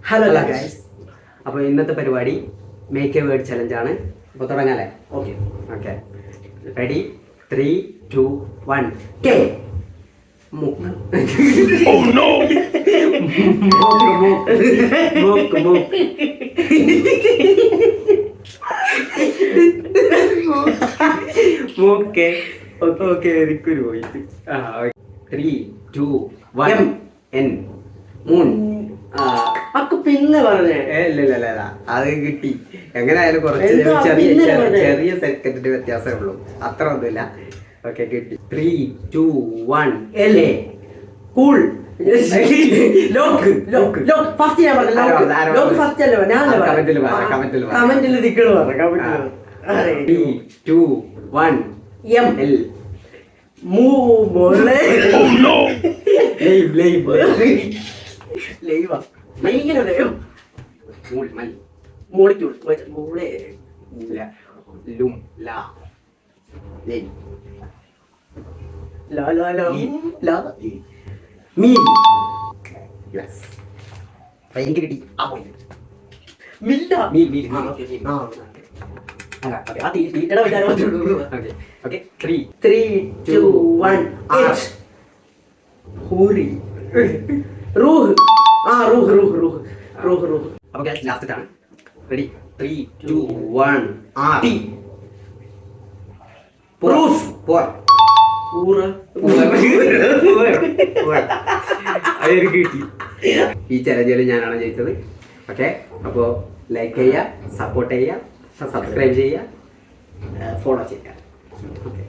Hello guys. അപ്പോൾ ഇന്നത്തെ പരിപാടി മേക്ക് എ വേർഡ് ചലഞ്ചാണ്. അപ്പോൾ തുടങ്ങാല്ലേ? Okay okay. റെഡി? 3, 2, 1 കെ. മൂക്ക് മൂക്ക് മൂക്ക് മൂക്ക്. ഓക്കെ എനിക്കൊരു പോയിട്ട്. 3, 2, 1 എൻ. മൂൺ. പിന്നെ പറഞ്ഞേ ഇല്ല അത് കിട്ടി. എങ്ങനെയായാലും കുറച്ച് ചെറിയ സെക്കൻഡിന്റെ വ്യത്യാസമേ ഉള്ളൂ, അത്ര ഒന്നുമില്ല. ഓക്കെ കിട്ടി. 3, 2, 1 L. Cool. Lock lock lock first ഞാൻ പറഞ്ഞു. ലോക്ക് ഫസ്റ്റ് അല്ലേ? ഞാൻ കമന്റിൽ നിൽക്കണ പറഞ്ഞു. 3, 2, 1 എം. എൽ. മോളെ ലൈവാ ഇങ്ങനെ മോളിക്കൂൾ മോളെ ലും ലാ ലൈ ലാ ലാ ലാ ലാ മീൻ. യെസ് എനിക്ക് കിട്ടി. മില്ല മീൻ മീൻ. ആ തീറ്റയുടെ വിചാരം. Okay okay. 3, 2, 1 എച്ച്. ഹൂറി. റൂഹ്. റൂഹ് റൂഹ് റൂഹ് റൂഹ് റൂഹ്. അപ്പൊ ലാസ്റ്റ് ആണ്. റെഡി? 3, 2, 1 ആർ. ടി. പ്രൂഫ്. പോർ. പൂറ. അതൊരു കിട്ടി. ഈ ചലഞ്ചിൽ ഞാനാണ് ജയിച്ചത്. ഓക്കെ, അപ്പോൾ ലൈക്ക് ചെയ്യുക, സപ്പോർട്ട് ചെയ്യുക, സബ്സ്ക്രൈബ് ചെയ്യുക, ഫോളോ ചെയ്യുക. ഓക്കെ.